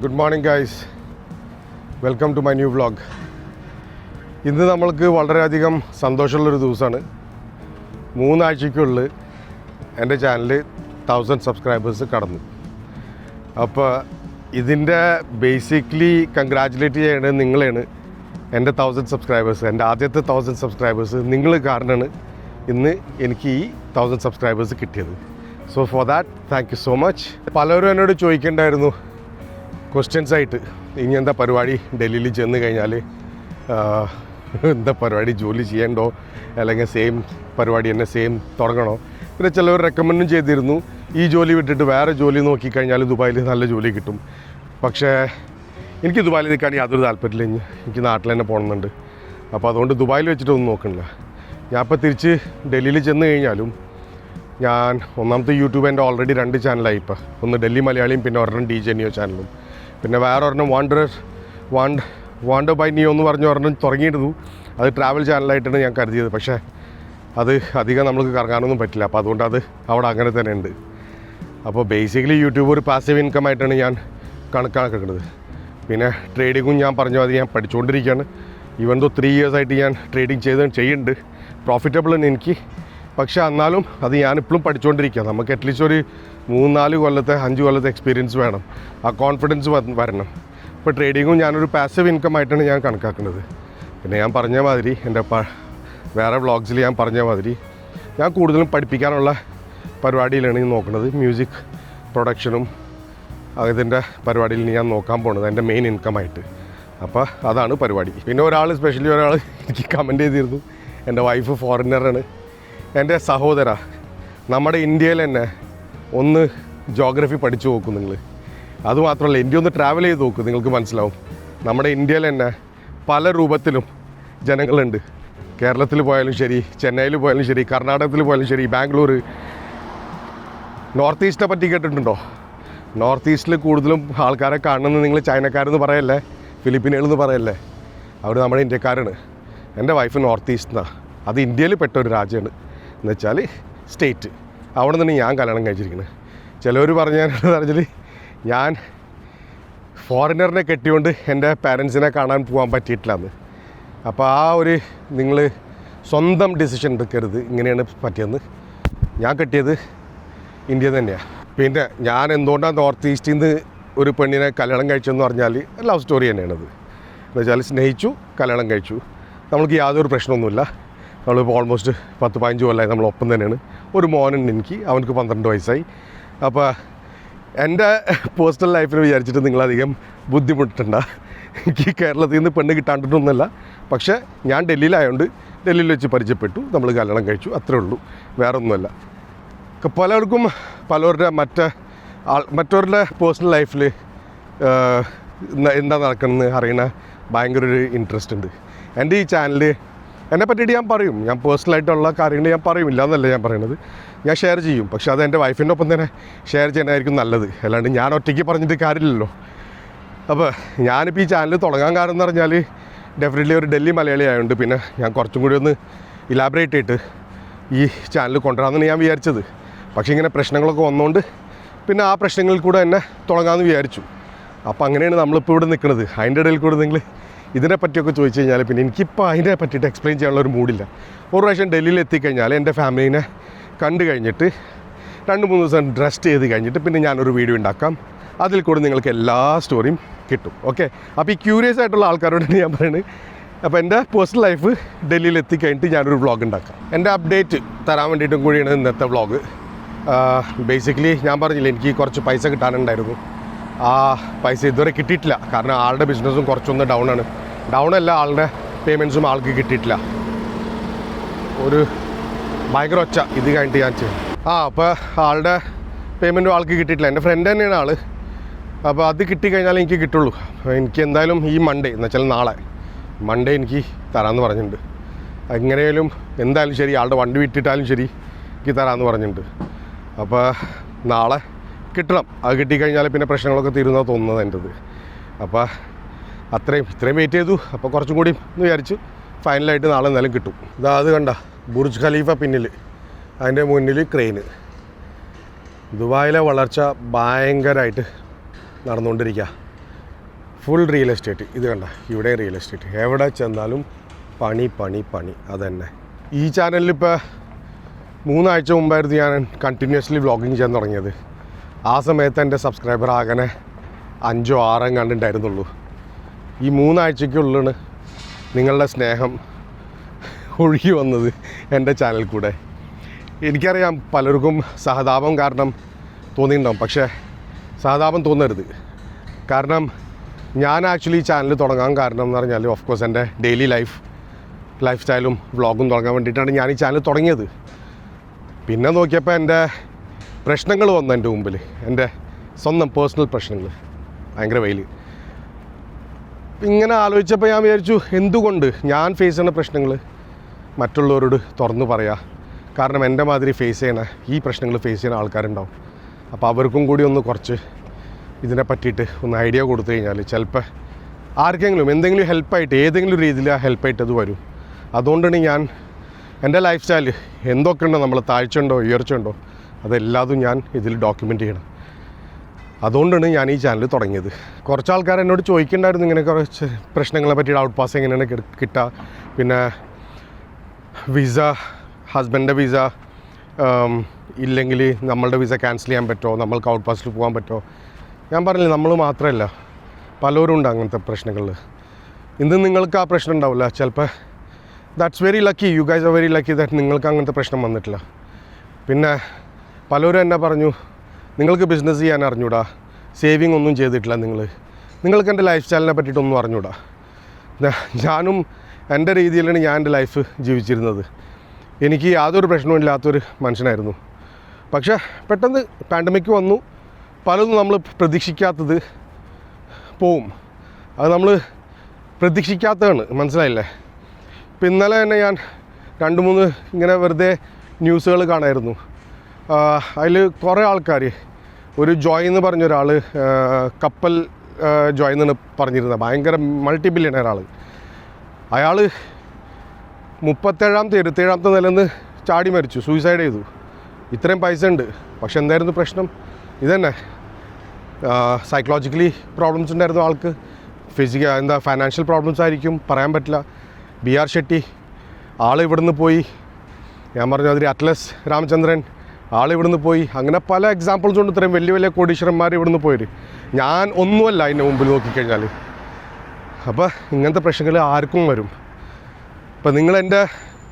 Good morning guys, welcome to my new vlog. ഇന്ന് നമ്മൾക്ക് വളരെയധികം സന്തോഷമുള്ളൊരു ദിവസമാണ്. 3 ആഴ്ചയ്ക്കുള്ളിൽ എൻ്റെ ചാനൽ 1000 സബ്സ്ക്രൈബേഴ്സ് കടന്നു. അപ്പോൾ ഇതിൻ്റെ ബേസിക്കലി കൺഗ്രാജുലേറ്റ് ചെയ്യേണ്ടത് നിങ്ങളെയാണ്. എൻ്റെ 1000 സബ്സ്ക്രൈബേഴ്സ്, എൻ്റെ ആദ്യത്തെ 1000 സബ്സ്ക്രൈബേഴ്സ് നിങ്ങൾ കാരണമാണ് ഇന്ന് എനിക്ക് ഈ 1000 സബ്സ്ക്രൈബേഴ്സ് കിട്ടിയത്. So for that thank you so much. പലരും എന്നോട് ചോദിക്കേണ്ടായിരുന്നു ക്വസ്റ്റ്യൻസ് ആയിട്ട്, ഇനി എന്താ പരിപാടി, ഡൽഹിയിൽ ചെന്ന് കഴിഞ്ഞാൽ എന്താ പരിപാടി, ജോലി ചെയ്യണ്ടോ അല്ലെങ്കിൽ സെയിം പരിപാടി തന്നെ സെയിം തുടങ്ങണോ. പിന്നെ ചിലവർ റെക്കമെൻഡും ചെയ്തിരുന്നു ഈ ജോലി വിട്ടിട്ട് വേറെ ജോലി നോക്കിക്കഴിഞ്ഞാൽ ദുബായിൽ നല്ല ജോലി കിട്ടും. പക്ഷേ എനിക്ക് ദുബായിൽ നിൽക്കാൻ യാതൊരു താല്പര്യമില്ല. എനിക്ക് നാട്ടിൽ തന്നെ പോകണമെന്നുണ്ട്. അപ്പോൾ അതുകൊണ്ട് ദുബായിൽ വെച്ചിട്ടൊന്നും നോക്കണില്ല. ഞാൻ ഇപ്പോൾ തിരിച്ച് ഡൽഹിയിൽ ചെന്ന് കഴിഞ്ഞാലും ഞാൻ ഒന്നാമത്തെ യൂട്യൂബ് എൻ്റെ ഓൾറെഡി 2 ചാനലായി. ഇപ്പോൾ ഒന്ന് ഡൽഹി മലയാളിയും പിന്നെ ഒരെണ്ണം DJ Neo ചാനലും, പിന്നെ വേറെ ഒരെണ്ണം വാണ്ടർ ബൈ നിയോ എന്ന് പറഞ്ഞ ഒരെണ്ണം തുടങ്ങിയിരുന്നു. അത് ട്രാവൽ ചാനലായിട്ടാണ് ഞാൻ കരുതിയത്. പക്ഷേ അത് അധികം നമുക്ക് കറങ്ങാനൊന്നും പറ്റില്ല. അപ്പോൾ അതുകൊണ്ട് അത് അവിടെ അങ്ങനെ തന്നെ ഉണ്ട്. അപ്പോൾ ബേസിക്കലി യൂട്യൂബ് ഒരു പാസീവ് ഇൻകം ആയിട്ടാണ് ഞാൻ കണക്കാക്കുന്നത്. പിന്നെ ട്രേഡിങ്ങും ഞാൻ പറഞ്ഞ മതി ഞാൻ പഠിച്ചുകൊണ്ടിരിക്കുകയാണ്. ഈവൻ ദോ 3 ഇയേഴ്സായിട്ട് ഞാൻ ട്രേഡിങ് ചെയ്യുന്നുണ്ട്. പ്രോഫിറ്റബിൾ ആണ് എനിക്ക്. പക്ഷേ എന്നാലും അത് ഞാനിപ്പോഴും പഠിച്ചുകൊണ്ടിരിക്കുക. നമുക്ക് അറ്റ്ലീസ്റ്റ് ഒരു 3-4 കൊല്ലത്തെ 5 കൊല്ലത്തെ എക്സ്പീരിയൻസ് വേണം. ആ കോൺഫിഡൻസ് വരണം. ഇപ്പോൾ ട്രേഡിങ്ങും ഞാനൊരു പാസീവ് ഇൻകം ആയിട്ടാണ് ഞാൻ കണക്കാക്കുന്നത്. പിന്നെ ഞാൻ പറഞ്ഞ മാതിരി എൻ്റെ വേറെ വ്ളോഗ്സിൽ ഞാൻ പറഞ്ഞ മാതിരി ഞാൻ കൂടുതലും പഠിപ്പിക്കാനുള്ള പരിപാടിയിലാണ് ഈ നോക്കുന്നത്. മ്യൂസിക് പ്രൊഡക്ഷനും അതിൻ്റെ പരിപാടിയിൽ ഞാൻ നോക്കാൻ പോകുന്നത് എൻ്റെ മെയിൻ ഇൻകമായിട്ട്. അപ്പോൾ അതാണ് പരിപാടി. പിന്നെ സ്പെഷ്യലി ഒരാൾ എനിക്ക് കമൻറ്റ് ചെയ്തിരുന്നു, എൻ്റെ വൈഫ് ഫോറിനറാണ്. എൻ്റെ സഹോദര, നമ്മുടെ ഇന്ത്യയിൽ തന്നെ ഒന്ന് ജോഗ്രഫി പഠിച്ചു നോക്കും നിങ്ങൾ. അതുമാത്രമല്ല, ഇന്ത്യ ഒന്ന് ട്രാവൽ ചെയ്ത് നോക്കും, നിങ്ങൾക്ക് മനസ്സിലാവും. നമ്മുടെ ഇന്ത്യയിൽ തന്നെ പല രൂപത്തിലും ജനങ്ങളുണ്ട്. കേരളത്തിൽ പോയാലും ശരി, ചെന്നൈയിൽ പോയാലും ശരി, കർണാടകത്തിൽ പോയാലും ശരി, ബാംഗ്ലൂർ. നോർത്ത് ഈസ്റ്റിനെ പറ്റി കേട്ടിട്ടുണ്ടോ? നോർത്ത് ഈസ്റ്റിൽ കൂടുതലും ആൾക്കാരെ കാണുന്നത് നിങ്ങൾ ചൈനക്കാരെന്ന് പറയല്ലേ, ഫിലിപ്പീനുകളെന്ന് പറയല്ലേ, അവർ നമ്മുടെ ഇന്ത്യക്കാരാണ്. എൻ്റെ വൈഫ് നോർത്ത് ഈസ്റ്റിനാണ്. അത് ഇന്ത്യയിൽ പെട്ട ഒരു രാജ്യമാണ്, എന്ന് വെച്ചാൽ സ്റ്റേറ്റ്. അവിടെ നിന്നാണ് ഞാൻ കല്യാണം കഴിച്ചിരിക്കുന്നത്. ചിലവർ പറഞ്ഞാൽ ഞാൻ ഫോറിനറിനെ കെട്ടിക്കൊണ്ട് എൻ്റെ പാരൻസിനെ കാണാൻ പോകാൻ പറ്റിയിട്ടില്ലെന്ന്. അപ്പോൾ ആ ഒരു നിങ്ങൾ സ്വന്തം ഡിസിഷൻ എടുക്കരുത്, ഇങ്ങനെയാണ് പറ്റിയെന്ന്. ഞാൻ കെട്ടിയത് ഇന്ത്യ തന്നെയാണ്. പിന്നെ ഞാൻ എന്തുകൊണ്ടാണ് നോർത്ത് ഈസ്റ്റിൽ നിന്ന് ഒരു പെണ്ണിനെ കല്യാണം കഴിച്ചതെന്ന് പറഞ്ഞാൽ ലവ് സ്റ്റോറി തന്നെയാണത്. എന്ന് വെച്ചാൽ സ്നേഹിച്ചു, കല്യാണം കഴിച്ചു. നമ്മൾക്ക് യാതൊരു പ്രശ്നമൊന്നുമില്ല. നമ്മളിപ്പോൾ ഓൾമോസ്റ്റ് 10-15 കൊല്ലമായി നമ്മളൊപ്പം തന്നെയാണ്. ഒരു മോനുണ്ട് എനിക്ക്, അവനക്ക് 12 വയസ്സായി. അപ്പോൾ എൻ്റെ പേഴ്സണൽ ലൈഫിൽ വിചാരിച്ചിട്ട് നിങ്ങളധികം ബുദ്ധിമുട്ടണ്ട. എനിക്ക് കേരളത്തിൽ നിന്ന് പെണ്ണ് കിട്ടാണ്ടിട്ടൊന്നുമല്ല. പക്ഷേ ഞാൻ ഡൽഹിയിലായതുകൊണ്ട് ഡൽഹിയിൽ വെച്ച് പരിചയപ്പെട്ടു, നമ്മൾ കല്യാണം കഴിച്ചു, അത്രേ ഉള്ളൂ, വേറെ ഒന്നുമല്ല. പലർക്കും പലരുടെ മറ്റവരുടെ പേഴ്സണൽ ലൈഫിൽ എന്താ നടക്കണമെന്ന് അറിയണ ഭയങ്കര ഒരു ഇൻട്രസ്റ്റ് ഉണ്ട്. എൻ്റെ ഈ ചാനൽ എന്നെ പറ്റിയിട്ട് ഞാൻ പറയും, ഞാൻ പേഴ്സണലായിട്ടുള്ള കാര്യങ്ങൾ ഞാൻ പറയും, ഇല്ലയെന്നല്ല ഞാൻ പറയണത്, ഞാൻ ഷെയർ ചെയ്യും. പക്ഷേ അത് എൻ്റെ വൈഫിൻ്റെ ഒപ്പം തന്നെ ഷെയർ ചെയ്യാനായിരിക്കും നല്ലത്. അല്ലാണ്ട് ഞാൻ ഒറ്റയ്ക്ക് പറഞ്ഞിട്ട് കാര്യമില്ലല്ലോ. അപ്പോൾ ഞാനിപ്പോൾ ഈ ചാനൽ തുടങ്ങാൻ കാരണം എന്ന് പറഞ്ഞാൽ ഡെഫിനറ്റ്ലി ഒരു ഡൽഹി മലയാളി ആയതുകൊണ്ട് പിന്നെ ഞാൻ കുറച്ചും കൂടി ഒന്ന് ഇലാബറേറ്റ് ചെയ്തിട്ട് ഈ ചാനൽ കൊണ്ടുവരാമെന്നാണ് ഞാൻ വിചാരിച്ചത്. പക്ഷേ ഇങ്ങനെ പ്രശ്നങ്ങളൊക്കെ വന്നുകൊണ്ട് പിന്നെ ആ പ്രശ്നങ്ങളിൽ കൂടെ തന്നെ തുടങ്ങാമെന്ന് വിചാരിച്ചു. അപ്പോൾ അങ്ങനെയാണ് നമ്മളിപ്പോൾ ഇവിടെ നിൽക്കുന്നത്. അതിൻ്റെ ഇടയിൽ കൂടെ നിങ്ങൾ ഇതിനെ പറ്റിയൊക്കെ ചോദിച്ചു കഴിഞ്ഞാൽ പിന്നെ എനിക്കിപ്പോൾ അതിനെ പറ്റിയിട്ട് എക്സ്പ്ലെയിൻ ചെയ്യാനുള്ളൊരു മൂഡില്ല. ഒരു പ്രാവശ്യം ഡൽഹിയിൽ എത്തിക്കഴിഞ്ഞാൽ എൻ്റെ ഫാമിലീനെ കണ്ടു കഴിഞ്ഞിട്ട് 2-3 ദിവസം റെസ്റ്റ് ചെയ്ത് കഴിഞ്ഞിട്ട് പിന്നെ ഞാനൊരു വീഡിയോ ഉണ്ടാക്കാം. അതിൽ കൂടെ നിങ്ങൾക്ക് എല്ലാ സ്റ്റോറിയും കിട്ടും. ഓക്കെ, അപ്പോൾ ഈ ക്യൂരിയസ് ആയിട്ടുള്ള ആൾക്കാരോടാണ് ഞാൻ പറയുന്നത്. അപ്പോൾ എൻ്റെ പേഴ്സണൽ ലൈഫ് ഡൽഹിയിൽ എത്തിക്കഴിഞ്ഞിട്ട് ഞാനൊരു വ്ളോഗ് ഉണ്ടാക്കാം. എൻ്റെ അപ്ഡേറ്റ് തരാൻ വേണ്ടിയിട്ടും കൂടിയാണ് ഇന്നത്തെ വ്ളോഗ്. ബേസിക്കലി ഞാൻ പറഞ്ഞില്ല, എനിക്ക് കുറച്ച് പൈസ കിട്ടാനുണ്ടായിരുന്നു. ആ പൈസ ഇതുവരെ കിട്ടിയിട്ടില്ല. കാരണം ആളുടെ ബിസിനസ്സും കുറച്ചൊന്ന് ഡൗണല്ല, ആളുടെ പേയ്മെൻറ്റ്സും ആൾക്ക് കിട്ടിയിട്ടില്ല. ഒരു ഭയങ്കര ഒച്ച ഇത് കഴിഞ്ഞിട്ട് ഞാൻ ചെയ്യും. അപ്പോൾ ആളുടെ പേയ്മെൻറ്റും ആൾക്ക് കിട്ടിയിട്ടില്ല. എൻ്റെ ഫ്രണ്ട് തന്നെയാണ് ആൾ. അപ്പോൾ അത് കിട്ടിക്കഴിഞ്ഞാൽ എനിക്ക് കിട്ടുള്ളൂ. എനിക്ക് എന്തായാലും ഈ മൺഡേ എന്ന് വെച്ചാൽ നാളെ മൺഡേ എനിക്ക് തരാമെന്ന് പറഞ്ഞിട്ടുണ്ട്. എങ്ങനെയാലും എന്തായാലും ശരി, ആളുടെ വണ്ടി വിട്ടിട്ടാലും ശരി എനിക്ക് തരാമെന്ന് പറഞ്ഞിട്ടുണ്ട്. അപ്പോൾ നാളെ കിട്ടണം. അത് കിട്ടിക്കഴിഞ്ഞാൽ പിന്നെ പ്രശ്നങ്ങളൊക്കെ തീരുന്നതാണ് തോന്നുന്നത് എൻ്റെത്. അപ്പോൾ ഇത്രയും വെയിറ്റ് ചെയ്തു. അപ്പോൾ കുറച്ചും കൂടി എന്ന് വിചാരിച്ചു ഫൈനലായിട്ട് നാളെ എന്തായാലും കിട്ടും. അത് കണ്ട ബുർജ് ഖലീഫ പിന്നിൽ, അതിൻ്റെ മുന്നിൽ ക്രെയിന്. ദുബായിലെ വളർച്ച ഭയങ്കരമായിട്ട് നടന്നുകൊണ്ടിരിക്കുക. Full real estate. ഇത് കണ്ട, ഇവിടെ റിയൽ എസ്റ്റേറ്റ്, എവിടെ ചെന്നാലും പണി പണി പണി. അതന്നെ. ഈ ചാനലിൽ ഇപ്പോൾ 3 ആഴ്ച മുമ്പായിരുന്നു ഞാൻ കണ്ടിന്യൂസ്ലി വ്ളോഗിങ് ചെയ്യാൻ തുടങ്ങിയത്. ആ സമയത്ത് എൻ്റെ സബ്സ്ക്രൈബർ ആകെ 5 or 6 കണ്ടിട്ടുണ്ടായിരുന്നുള്ളൂ. ഈ 3 ആഴ്ചയ്ക്കുള്ളിലാണ് നിങ്ങളുടെ സ്നേഹം ഒഴുകി വന്നത് എൻ്റെ ചാനൽ കൂടെ. എനിക്കറിയാം പലർക്കും സഹതാപം കാരണം തോന്നിയിട്ടുണ്ടാവും, പക്ഷേ സഹതാപം തോന്നരുത്. കാരണം ഞാൻ ആക്ച്വലി ഈ ചാനൽ തുടങ്ങാൻ കാരണം എന്ന് പറഞ്ഞാൽ ഓഫ് കോഴ്സ് എൻ്റെ ഡെയിലി ലൈഫ് സ്റ്റൈലും വ്ളോഗും തുടങ്ങാൻ വേണ്ടിയിട്ടാണ് ഞാൻ ഈ ചാനൽ തുടങ്ങിയത്. പിന്നെ നോക്കിയപ്പോൾ എൻ്റെ പ്രശ്നങ്ങൾ വന്നു എൻ്റെ മുമ്പിൽ, എൻ്റെ സ്വന്തം പേഴ്സണൽ പ്രശ്നങ്ങൾ, ഭയങ്കര വെയിൽ. ഇങ്ങനെ ആലോചിച്ചപ്പോൾ ഞാൻ വിചാരിച്ചു, എന്തുകൊണ്ട് ഞാൻ ഫേസ് ചെയ്യുന്ന പ്രശ്നങ്ങൾ മറ്റുള്ളവരോട് തുറന്നു പറയാം. കാരണം എൻ്റെ മാതിരി ഫേസ് ചെയ്യണ ഈ പ്രശ്നങ്ങൾ ഫേസ് ചെയ്യുന്ന ആൾക്കാരുണ്ടാവും. അപ്പോൾ അവർക്കും കൂടി ഒന്ന് കുറച്ച് ഇതിനെ പറ്റിയിട്ട് ഒന്ന് ഐഡിയ കൊടുത്തു കഴിഞ്ഞാൽ ചിലപ്പോൾ ആർക്കെങ്കിലും എന്തെങ്കിലും ഹെൽപ്പായിട്ട്, ഏതെങ്കിലും രീതിയിൽ ആ ഹെൽപ്പായിട്ട് അത് വരും. അതുകൊണ്ടാണ് ഞാൻ എൻ്റെ ലൈഫ് സ്റ്റൈൽ എന്തൊക്കെ ഉണ്ടോ, നമ്മൾ താഴ്ച ഉണ്ടോ ഉയർച്ച ഉണ്ടോ, അതെല്ലാതും ഞാൻ ഇതിൽ ഡോക്യുമെൻ്റ് ചെയ്യണം. അതുകൊണ്ടാണ് ഞാൻ ഈ ചാനൽ തുടങ്ങിയത്. കുറച്ച് ആൾക്കാർ എന്നോട് ചോദിക്കുന്നുണ്ടായിരുന്നു ഇങ്ങനെ കുറച്ച് പ്രശ്നങ്ങളെ പറ്റി, ഔട്ട് പാസ് എങ്ങനെയാണ് കിട്ടുക, പിന്നെ വിസ, ഹസ്ബൻഡിൻ്റെ വിസ ഇല്ലെങ്കിൽ നമ്മളുടെ വിസ ക്യാൻസൽ ചെയ്യാൻ പറ്റുമോ, നമ്മൾക്ക് ഔട്ട് പാസിൽ പോകാൻ പറ്റുമോ. ഞാൻ പറഞ്ഞില്ല, നമ്മൾ മാത്രമല്ല പലരും ഉണ്ട് അങ്ങനത്തെ പ്രശ്നങ്ങളിൽ. ഇന്ന് നിങ്ങൾക്ക് ആ പ്രശ്നം ഉണ്ടാവില്ല, ചിലപ്പോൾ that's very lucky, you guys are very lucky that നിങ്ങൾക്ക് അങ്ങനത്തെ പ്രശ്നം വന്നിട്ടില്ല. പിന്നെ പലരും എന്നെ പറഞ്ഞു, നിങ്ങൾക്ക് ബിസിനസ് ചെയ്യാൻ അറിഞ്ഞൂടാ, സേവിങ് ഒന്നും ചെയ്തിട്ടില്ല, നിങ്ങൾക്ക് എൻ്റെ ലൈഫ് സ്റ്റൈലിനെ പറ്റിയിട്ടൊന്നും അറിഞ്ഞൂടാ. ഞാനും എൻ്റെ രീതിയിലാണ് ഞാൻ എൻ്റെ ലൈഫ് ജീവിച്ചിരുന്നത്. എനിക്ക് യാതൊരു പ്രശ്നവും ഇല്ലാത്തൊരു മനുഷ്യനായിരുന്നു. പക്ഷേ പെട്ടെന്ന് പാൻഡമിക് വന്നു, പലതും നമ്മൾ പ്രതീക്ഷിക്കാത്തത് പോവും. അത് നമ്മൾ പ്രതീക്ഷിക്കാത്തതാണ്, മനസ്സിലായില്ലേ? ഇപ്പം ഇന്നലെ തന്നെ ഞാൻ 2-3 ഇങ്ങനെ വെറുതെ ന്യൂസുകൾ കാണായിരുന്നു. അതിൽ കുറേ ആൾക്കാർ, ഒരു ജോയ് എന്ന് പറഞ്ഞൊരാൾ, കപ്പൽ ജോയ് എന്നാണ് പറഞ്ഞിരുന്നത്, ഭയങ്കര മൾട്ടി ബില്യണർ ആൾ. അയാൾ 37ാമത്തെ 27ാമത്തെ നിലന്ന് ചാടി മരിച്ചു, സൂയിസൈഡ് ചെയ്തു. ഇത്രയും പൈസ ഉണ്ട്, പക്ഷെ എന്തായിരുന്നു പ്രശ്നം? ഇതന്നെ, സൈക്കോളജിക്കലി പ്രോബ്ലംസ് ഉണ്ടായിരുന്നു ആൾക്ക്, ഫൈനാൻഷ്യൽ പ്രോബ്ലംസ് ആയിരിക്കും, പറയാൻ പറ്റില്ല. BR ഷെട്ടി ആൾ ഇവിടുന്ന് പോയി, ഞാൻ പറഞ്ഞു അതിൽ അറ്റ്ലസ് രാമചന്ദ്രൻ ആൾ ഇവിടുന്ന് പോയി. അങ്ങനെ പല എക്സാമ്പിൾസ് കൊണ്ട് ഇത്രയും വലിയ വലിയ കോടീശ്വരന്മാർ ഇവിടുന്ന് പോയിട്ട്, ഞാൻ ഒന്നുമല്ല അതിൻ്റെ മുമ്പിൽ നോക്കിക്കഴിഞ്ഞാൽ. അപ്പോൾ ഇങ്ങനത്തെ പ്രശ്നങ്ങൾ ആർക്കും വരും. അപ്പോൾ നിങ്ങളെൻ്റെ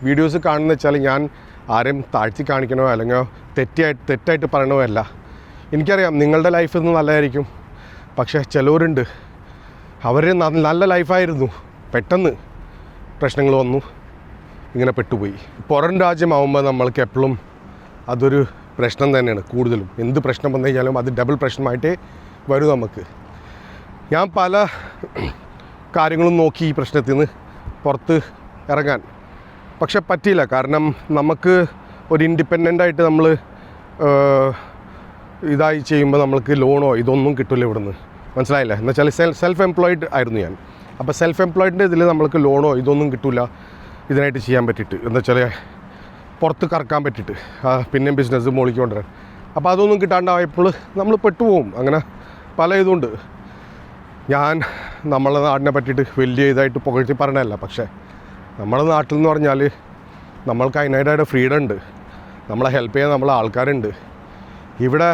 വീഡിയോസ് കാണുന്ന വെച്ചാൽ ഞാൻ ആരെയും താഴ്ത്തി കാണിക്കണോ അല്ലെങ്കിൽ തെറ്റായിട്ട് പറയണോ അല്ല. എനിക്കറിയാം നിങ്ങളുടെ ലൈഫ് ഇന്ന് നല്ലതായിരിക്കും, പക്ഷേ ചിലവരുണ്ട് അവർ നല്ല ലൈഫായിരുന്നു, പെട്ടെന്ന് പ്രശ്നങ്ങൾ വന്നു, ഇങ്ങനെ പെട്ടുപോയി. പുറം രാജ്യമാകുമ്പോൾ നമ്മൾക്ക് എപ്പോഴും അതൊരു പ്രശ്നം തന്നെയാണ് കൂടുതലും. എന്ത് പ്രശ്നം വന്നു കഴിഞ്ഞാലും അത് ഡബിൾ പ്രശ്നമായിട്ടേ വരും നമുക്ക്. ഞാൻ പല കാര്യങ്ങളും നോക്കി ഈ പ്രശ്നത്തിൽ നിന്ന് പുറത്ത് ഇറങ്ങാൻ, പക്ഷെ പറ്റിയില്ല. കാരണം നമുക്ക് ഒരു ഇൻഡിപെൻഡൻ്റായിട്ട് നമ്മൾ ഇതായി ചെയ്യുമ്പോൾ നമ്മൾക്ക് ലോണോ ഇതൊന്നും കിട്ടില്ല ഇവിടുന്ന്, മനസ്സിലായില്ല? എന്ന് വെച്ചാൽ സെൽഫ് എംപ്ലോയിഡ് ആയിരുന്നു ഞാൻ. അപ്പോൾ സെൽഫ് എംപ്ലോയിഡിൻ്റെ ഇതിൽ നമ്മൾക്ക് ലോണോ ഇതൊന്നും കിട്ടില്ല ഇതിനായിട്ട് ചെയ്യാൻ പറ്റിയിട്ട്, എന്താ വെച്ചാൽ പുറത്ത് കറക്കാൻ പറ്റിയിട്ട്, പിന്നെയും ബിസിനസ് മോളിക്ക് കൊണ്ടുവരാൻ. അപ്പോൾ അതൊന്നും കിട്ടാണ്ടായപ്പോൾ നമ്മൾ പെട്ടുപോകും. അങ്ങനെ പല ഇതുണ്ട്. ഞാൻ നമ്മളെ നാടിനെ പറ്റിയിട്ട് വലിയ ഇതായിട്ട് പുകഴ്ത്തി പറയണതല്ല, പക്ഷേ നമ്മുടെ നാട്ടിൽ എന്ന് പറഞ്ഞാൽ നമ്മൾക്ക് അതിനായിട്ട് ഫ്രീഡം ഉണ്ട്, നമ്മളെ ഹെൽപ്പ് ചെയ്യാൻ നമ്മളെ ആൾക്കാരുണ്ട്. ഇവിടെ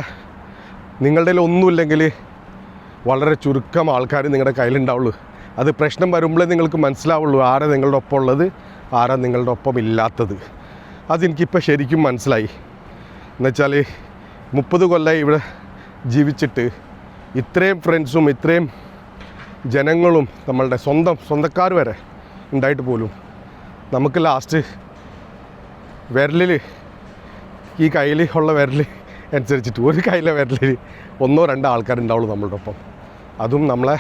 നിങ്ങളുടെ കയ്യിൽ ഒന്നുമില്ലെങ്കിൽ വളരെ ചുരുക്കം ആൾക്കാർ നിങ്ങളുടെ കയ്യിലുണ്ടാവുള്ളൂ. അത് പ്രശ്നം വരുമ്പോഴേ നിങ്ങൾക്ക് മനസ്സിലാവുള്ളൂ ആരാ നിങ്ങളുടെ ഒപ്പം ഉള്ളത്, ആരാ നിങ്ങളുടെ ഒപ്പം ഇല്ലാത്തത്. അതെനിക്കിപ്പോൾ ശരിക്കും മനസ്സിലായി. എന്നുവെച്ചാൽ 30 കൊല്ലമായി ഇവിടെ ജീവിച്ചിട്ട് ഇത്രയും ഫ്രണ്ട്സും ഇത്രയും ജനങ്ങളും നമ്മളുടെ സ്വന്തക്കാർ വരെ ഉണ്ടായിട്ട് പോലും നമുക്ക് ലാസ്റ്റ് വിരലിൽ, ഈ കയ്യിൽ ഉള്ള വിരൽ അനുസരിച്ചിട്ട് ഒരു കയ്യിലെ വിരലിൽ 1-2 ആൾക്കാരുണ്ടാവുള്ളൂ നമ്മളുടെ ഒപ്പം, അതും നമ്മളെ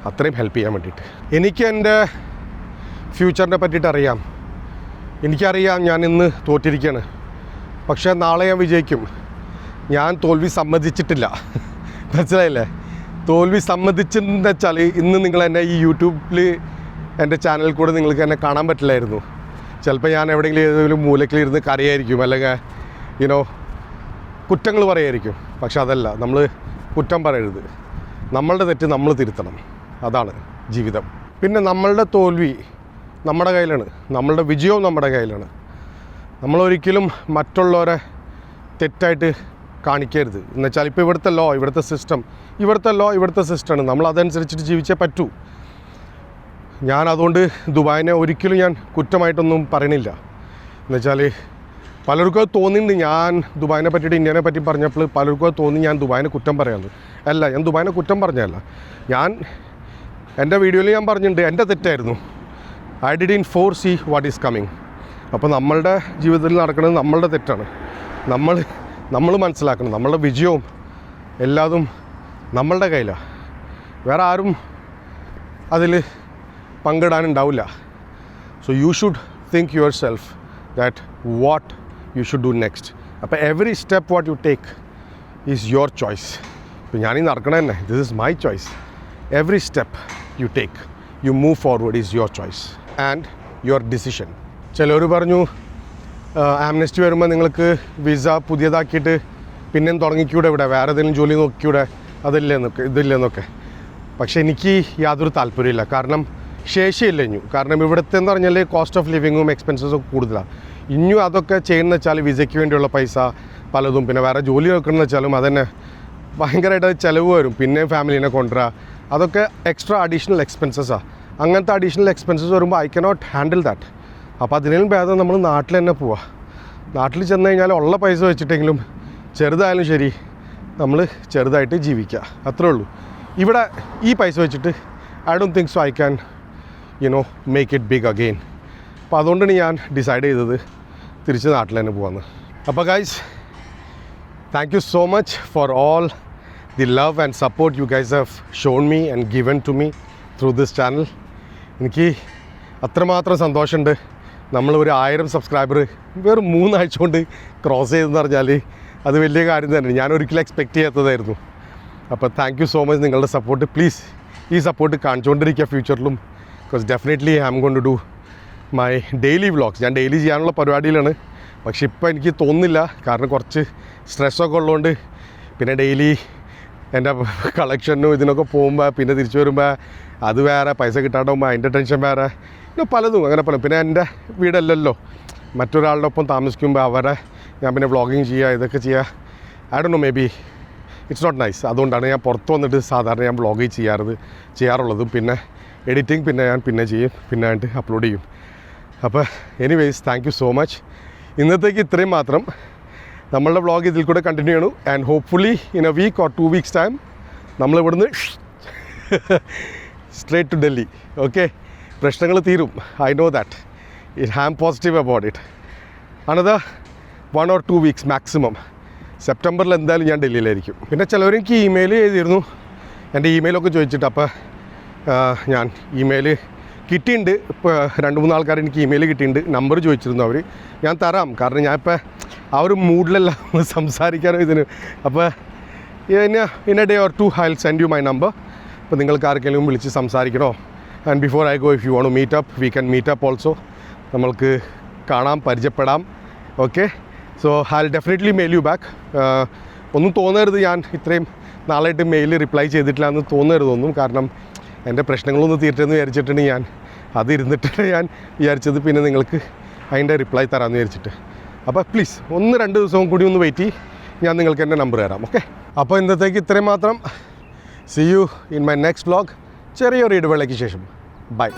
അത്രയും ഹെൽപ്പ് ചെയ്യാൻ വേണ്ടിയിട്ട്. എനിക്ക് എൻ്റെ ഫ്യൂച്ചറിനെ പറ്റിയിട്ട് അറിയാം. എനിക്കറിയാം ഞാൻ ഇന്ന് തോറ്റിരിക്കുകയാണ്, പക്ഷേ നാളെ ഞാൻ വിജയിക്കും. ഞാൻ തോൽവി സമ്മതിച്ചിട്ടില്ല, മനസ്സിലായില്ലേ? തോൽവി സമ്മതിച്ചെന്ന് വെച്ചാൽ ഇന്ന് നിങ്ങൾ എന്നെ ഈ യൂട്യൂബിൽ എൻ്റെ ചാനലിൽ കൂടെ നിങ്ങൾക്ക് എന്നെ കാണാൻ പറ്റില്ലായിരുന്നു. ചിലപ്പോൾ ഞാൻ എവിടെയെങ്കിലും ഏതെങ്കിലും മൂലക്കിലിരുന്ന് കരയായിരിക്കും, അല്ലെങ്കിൽ കുറ്റങ്ങൾ പറയായിരിക്കും. പക്ഷെ അതല്ല, നമ്മൾ കുറ്റം പറയരുത്, നമ്മളുടെ തെറ്റ് നമ്മൾ തിരുത്തണം. അതാണ് ജീവിതം. പിന്നെ നമ്മളുടെ തോൽവി നമ്മുടെ കയ്യിലാണ്, നമ്മളുടെ വിജയവും നമ്മുടെ കയ്യിലാണ്. നമ്മളൊരിക്കലും മറ്റുള്ളവരെ തെറ്റായിട്ട് കാണിക്കരുത്. എന്നുവെച്ചാൽ ഇപ്പോൾ ഇവിടുത്തെ ലോ, ഇവിടുത്തെ സിസ്റ്റമാണ്, നമ്മൾ അതനുസരിച്ചിട്ട് ജീവിച്ചേ പറ്റൂ. ഞാൻ അതുകൊണ്ട് ദുബായിനെ ഒരിക്കലും ഞാൻ കുറ്റമായിട്ടൊന്നും പറയണില്ല. എന്നുവെച്ചാൽ പലർക്കും അത് തോന്നിയിട്ടുണ്ട്, ഞാൻ ദുബായിനെ പറ്റിയിട്ട് ഇന്ത്യനെ പറ്റി പറഞ്ഞപ്പോൾ പലർക്കും അത് തോന്നി ഞാൻ ദുബായിനെ കുറ്റം പറയാമെന്ന്. അല്ല, ഞാൻ ദുബായിനെ കുറ്റം പറഞ്ഞതല്ല. ഞാൻ എൻ്റെ വീഡിയോയിൽ ഞാൻ പറഞ്ഞിട്ടുണ്ട്, എൻ്റെ തെറ്റായിരുന്നു. I didn't foresee what is coming. അപ്പോൾ നമ്മളുടെ ജീവിതത്തിൽ നടക്കുന്നത് നമ്മളുടെ തെറ്റാണ്. നമ്മൾ മനസ്സിലാക്കണം, നമ്മളുടെ വിജയവും എല്ലാതും നമ്മളുടെ കയ്യിലാണ്. വേറെ ആരും അതിൽ പങ്കിടാനുണ്ടാവില്ല. So you should think yourself that what you should do next. അപ്പോൾ every step what you take is your choice. ഇപ്പോൾ ഞാനീ നടക്കണ തന്നെ, this is my choice. Every step you take, you move forward is your choice and your decision. ചിലർ പറഞ്ഞു Amnesty വരുമ്പോൾ നിങ്ങൾക്ക് visa പുതിയതാക്കിയിട്ട് പിന്നെയും തുടങ്ങിക്കൂടെ, ഇവിടെ വേറെ ഏതെങ്കിലും ജോലി നോക്കിക്കൂടെ, ഇതില്ലെന്നൊക്കെ. പക്ഷേ എനിക്ക് യാതൊരു താല്പര്യമില്ല. കാരണം ശേഷിയില്ല ഇഞ്ഞു. കാരണം ഇവിടുത്തെ എന്ന് പറഞ്ഞാൽ കോസ്റ്റ് ഓഫ് ലിവിങ്ങും എക്സ്പെൻസസും കൂടുതലാണ്. ഇനിയും അതൊക്കെ ചെയ്യുന്ന വെച്ചാൽ വിസയ്ക്ക് വേണ്ടിയുള്ള പൈസ പലതും, പിന്നെ വേറെ ജോലി നോക്കണമെന്ന് വെച്ചാലും അതന്നെ ഭയങ്കരമായിട്ട് ചിലവ് വരും. പിന്നെ ഫാമിലീനെ കൊണ്ടുവരിക, അതൊക്കെ എക്സ്ട്രാ അഡീഷണൽ എക്സ്പെൻസസാണ്. അങ്ങനത്തെ അഡീഷണൽ എക്സ്പെൻസസ് വരുമ്പോൾ ഐ കനോട്ട് ഹാൻഡിൽ ദാറ്റ്. അപ്പോൾ അതിനും ഭേദം നമ്മൾ നാട്ടിൽ തന്നെ പോവുക. നാട്ടിൽ ചെന്ന് കഴിഞ്ഞാൽ ഉള്ള പൈസ വെച്ചിട്ടെങ്കിലും ചെറുതായാലും ശരി നമ്മൾ ചെറുതായിട്ട് ജീവിക്കുക, അത്രേ ഉള്ളൂ. ഇവിടെ ഈ പൈസ വെച്ചിട്ട് I don't think so I can make it big again. അപ്പോൾ അതുകൊണ്ടാണ് ഞാൻ ഡിസൈഡ് ചെയ്തത് തിരിച്ച് നാട്ടിൽ തന്നെ പോകാമെന്ന്. അപ്പോൾ guys, thank you so much for all the love and support you guys have shown me and given to me through this channel. എനിക്ക് അത്രമാത്രം സന്തോഷമുണ്ട്. നമ്മൾ ഒരു 1000 സബ്സ്ക്രൈബർ വെറും 3 ആഴ്ച കൊണ്ട് ക്രോസ് ചെയ്തെന്ന് പറഞ്ഞാൽ അത് വലിയ കാര്യം തന്നെ. ഞാൻ ഒരിക്കലും എക്സ്പെക്റ്റ് ചെയ്യാത്തതായിരുന്നു. അപ്പോൾ താങ്ക് യു സോ മച്ച് നിങ്ങളുടെ സപ്പോർട്ട്. പ്ലീസ് ഈ സപ്പോർട്ട് കാണിച്ചുകൊണ്ടിരിക്കുക ഫ്യൂച്ചറിലും. Because definitely I am going to do my daily vlogs. ഞാൻ ഡെയിലി ചെയ്യാനുള്ള പരിപാടിയിലാണ്. പക്ഷെ ഇപ്പോൾ എനിക്ക് തോന്നുന്നില്ല, കാരണം കുറച്ച് സ്ട്രെസ്സൊക്കെ ഉള്ളതുകൊണ്ട്. പിന്നെ ഡെയിലി എൻ്റെ കളക്ഷനും ഇതിനൊക്കെ പോകുമ്പോൾ പിന്നെ തിരിച്ചു വരുമ്പോൾ അത് വേറെ, പൈസ കിട്ടാണ്ടാകുമ്പോൾ അതിൻ്റെ ടെൻഷൻ വേറെ, പിന്നെ പലതും അങ്ങനെ പല. പിന്നെ എൻ്റെ വീടല്ലല്ലോ, മറ്റൊരാളുടെ ഒപ്പം താമസിക്കുമ്പോൾ അവരെ ഞാൻ പിന്നെ വ്ളോഗിങ് ചെയ്യുക, ഇതൊക്കെ ചെയ്യുക. I don't know, maybe it's not nice. അതുകൊണ്ടാണ് ഞാൻ പുറത്ത് വന്നിട്ട് സാധാരണ ഞാൻ വ്ളോഗ് ചെയ്യാറുള്ളതും. പിന്നെ എഡിറ്റിംഗ് പിന്നെ ചെയ്യും, പിന്നെ ആയിട്ട് അപ്ലോഡ് ചെയ്യും. അപ്പോൾ anyways, thank you so much. ഇന്നത്തേക്ക് ഇത്രയും മാത്രം. നമ്മളുടെ വ്ളോഗ് ഇതിൽ കൂടെ കണ്ടിന്യൂ ചെയ്യണു. And hopefully in a week or 2 weeks time നമ്മളിവിടുന്ന് സ്ട്രേറ്റ് ടു ഡൽഹി. ഓക്കെ, പ്രശ്നങ്ങൾ തീരും. I know that. I am positive about it. Another 1 or 2 weeks maximum. സെപ്റ്റംബറിൽ എന്തായാലും ഞാൻ ഡൽഹിയിലായിരിക്കും. പിന്നെ ചിലവർ എനിക്ക് ഇമെയിൽ ചെയ്തിരുന്നു, എൻ്റെ ഇമെയിലൊക്കെ ചോദിച്ചിട്ട്. അപ്പോൾ ഞാൻ ഇമെയിൽ കിട്ടിയിട്ടുണ്ട്. ഇപ്പോൾ 2-3 ആൾക്കാർ എനിക്ക് ഇമെയിൽ കിട്ടിയിട്ടുണ്ട്. നമ്പർ ചോദിച്ചിരുന്നു അവർ. ഞാൻ തരാം, കാരണം ഞാനിപ്പോൾ ആ ഒരു മൂഡിലല്ല സംസാരിക്കാനോ ഇതിന്. അപ്പോൾ in a day or 2 I will send you my number. അപ്പോൾ നിങ്ങൾക്ക് ആർക്കെങ്കിലും വിളിച്ച് സംസാരിക്കണോ? And before I go, if you want to meet up, we can meet up also. നമ്മൾക്ക് കാണാം, പരിചയപ്പെടാം. Okay, so I will definitely mail you back. ഒന്നും തോന്നരുത് ഞാൻ ഇത്രയും നാളായിട്ട് മെയിൽ റിപ്ലൈ ചെയ്തിട്ടില്ല എന്ന് തോന്നരുതൊന്നും. കാരണം എൻ്റെ പ്രശ്നങ്ങളൊന്നും തീർച്ചയെന്ന് വിചാരിച്ചിട്ടുണ്ട് ഞാൻ. അതിരുന്നിട്ടാണ് ഞാൻ വിചാരിച്ചത് പിന്നെ നിങ്ങൾക്ക് അതിൻ്റെ റിപ്ലൈ തരാമെന്ന് വിചാരിച്ചിട്ട്. അപ്പോൾ പ്ലീസ് 1-2 ദിവസവും കൂടി ഒന്ന് വെയിറ്റ് ചെയ്യ്, ഞാൻ നിങ്ങൾക്ക് എൻ്റെ നമ്പർ തരാം. ഓക്കെ, അപ്പോൾ ഇന്നത്തേക്ക് ഇത്രയും മാത്രം. See you in my next vlog. ചെറിയൊരു ഇടവേളയ്ക്ക് ശേഷം. ബൈ.